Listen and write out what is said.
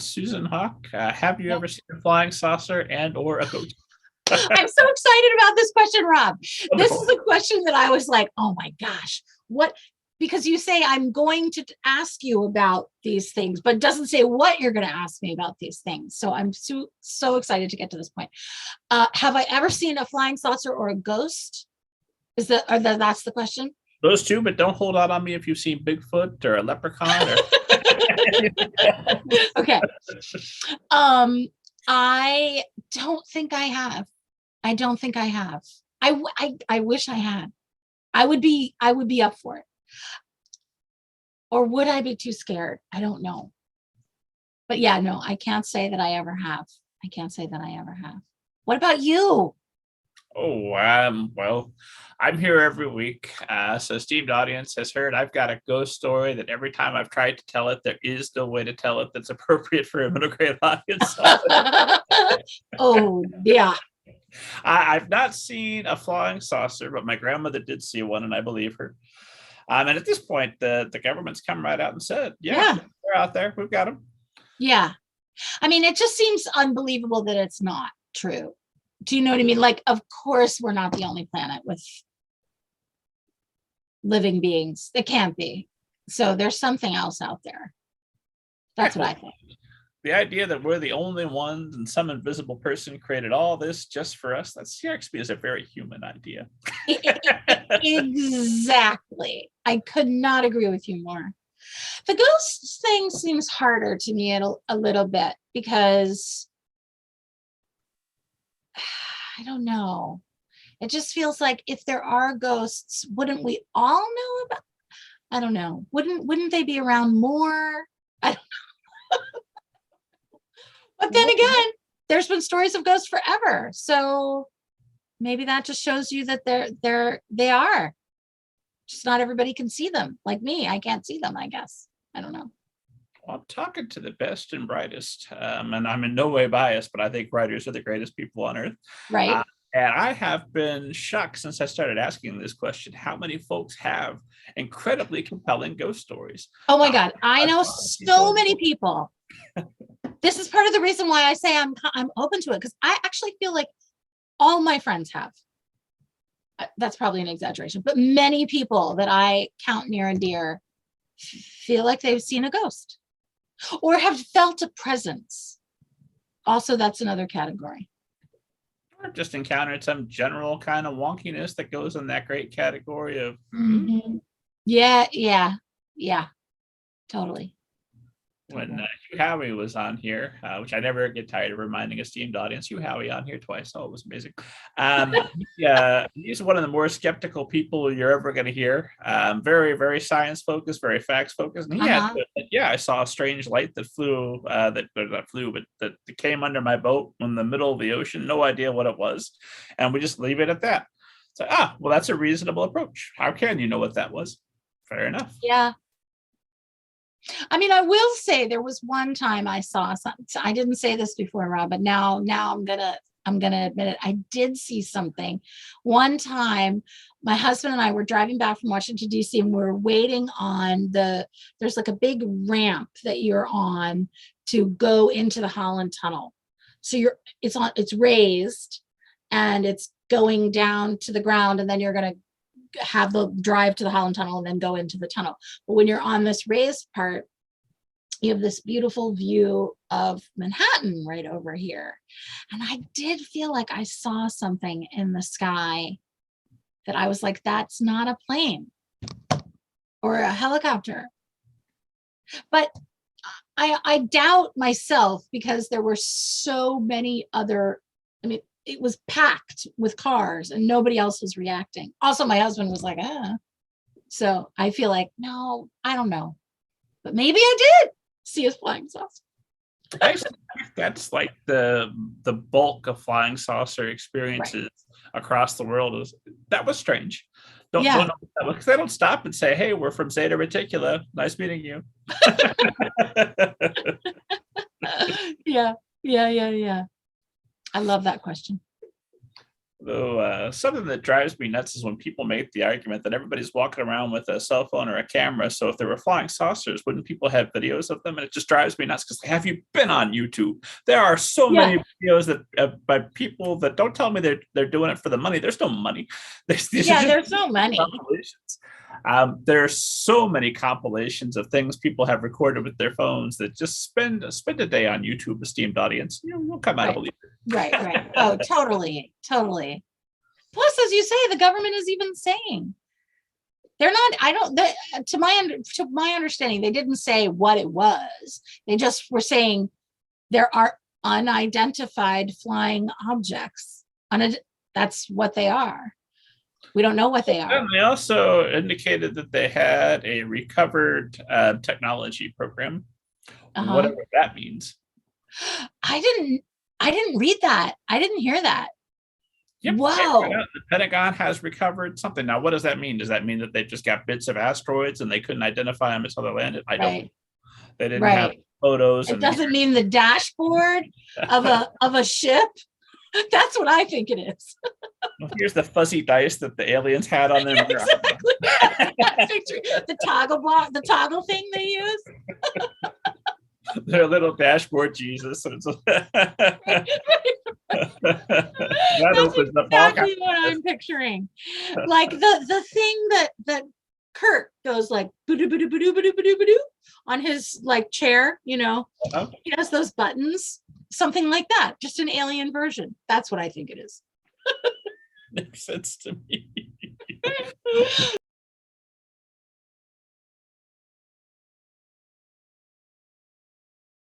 Susan Hawk. Have you ever seen a flying saucer and or a ghost? I'm so excited about this question, Rob. This Wonderful. is a question that I was like, oh my gosh, what? Because you say I'm going to ask you about these things, but it doesn't say what you're going to ask me about these things. So I'm so excited to get to this point. Have I ever seen a flying saucer or a ghost? That's the question? Those two, but don't hold out on me if you've seen Bigfoot or a leprechaun. Okay. I don't think I have. I don't think I have. I wish I had. I would be up for it. Or would I be too scared? I don't know. But yeah, no, I can't say that I ever have. I can't say that I ever have. What about you? Oh, well, I'm here every week. So esteemed audience has heard I've got a ghost story that every time I've tried to tell it, there is no way to tell it that's appropriate for a middle grade audience. Oh, yeah. I've not seen a flying saucer, but my grandmother did see one, and I believe her. And at this point, the government's come right out and said, yeah, they're out there. We've got them. Yeah. I mean, it just seems unbelievable that it's not true. Do you know what I mean? Like, of course, we're not the only planet with living beings. It can't be. So there's something else out there. That's what I think. The idea that we're the only ones and some invisible person created all this just for us, that strikes me as a very human idea. Exactly. I could not agree with you more. The ghost thing seems harder to me a little bit because I don't know. It just feels like if there are ghosts, wouldn't we all know about? I don't know. Wouldn't they be around more? I don't know. But then again, there's been stories of ghosts forever. So maybe that just shows you that they are. Just not everybody can see them. Like me, I can't see them, I guess. I don't know. Well, I'm talking to the best and brightest, and I'm in no way biased, but I think writers are the greatest people on earth. Right. And I have been shocked since I started asking this question, how many folks have incredibly compelling ghost stories. Oh my God. I know so many people. This is part of the reason why I say I'm open to it, because I actually feel like all my friends have. That's probably an exaggeration, but many people that I count near and dear feel like they've seen a ghost or have felt a presence. Also, that's another category. Or just encountered some general kind of wonkiness that goes in that great category of. Yeah, totally. When Hugh Howey was on here, which I never get tired of reminding esteemed audience, Hugh Howey on here twice. Oh, it was amazing. He's one of the more skeptical people you're ever going to hear. Very, very science focused, very facts focused. And he had, I saw a strange light that flew, that came under my boat in the middle of the ocean. No idea what it was, and we just leave it at that. So, well, that's a reasonable approach. How can you know what that was? Fair enough. Yeah. I mean, I will say there was one time I saw something. I didn't say this before, Rob, but now I'm gonna admit it. I did see something. One time, my husband and I were driving back from Washington, D.C., and we're waiting on there's like a big ramp that you're on to go into the Holland Tunnel. So it's raised and it's going down to the ground, and then you're gonna have the drive to the Holland Tunnel and then go into the tunnel. But when you're on this raised part, you have this beautiful view of Manhattan right over here. And I did feel like I saw something in the sky that I was like, that's not a plane or a helicopter. But I doubt myself because there were so many other, it was packed with cars and nobody else was reacting. Also, my husband was like, So I feel like, no, I don't know. But maybe I did see a flying saucer. That's like the bulk of flying saucer experiences across the world. That was strange. Don't know because they don't stop and say, hey, we're from Zeta Reticula. Nice meeting you. Yeah. I love that question. Something that drives me nuts is when people make the argument that everybody's walking around with a cell phone or a camera. So if there were flying saucers, wouldn't people have videos of them? And it just drives me nuts because have you been on YouTube? There are so many videos that by people that don't tell me they're doing it for the money. There's no money. There's no money. There are so many compilations of things people have recorded with their phones that just spend a day on YouTube, esteemed audience. You'll come out of believe it. Right. Oh, totally. Plus, as you say, the government is even saying they're not. To my understanding, they didn't say what it was. They just were saying there are unidentified flying objects. That's what they are. We don't know what they are. And they also indicated that they had a recovered technology program, whatever that means. I didn't read that. I didn't hear that. Yep. Wow. The Pentagon has recovered something. Now, what does that mean? Does that mean that they've just got bits of asteroids and they couldn't identify them as how they landed? I don't know. They didn't have photos. It doesn't mean the dashboard of a ship. That's what I think it is. Well, here's the fuzzy dice that the aliens had on them. Yeah, exactly. the toggle thing they use. Their little dashboard Jesus. That's exactly what I'm picturing. Like the thing that Kurt goes like boo-doo-boo-doo-boo-doo-boo-doo on his like chair, He has those buttons, something like that, just an alien version. That's what I think it is. Makes sense to me.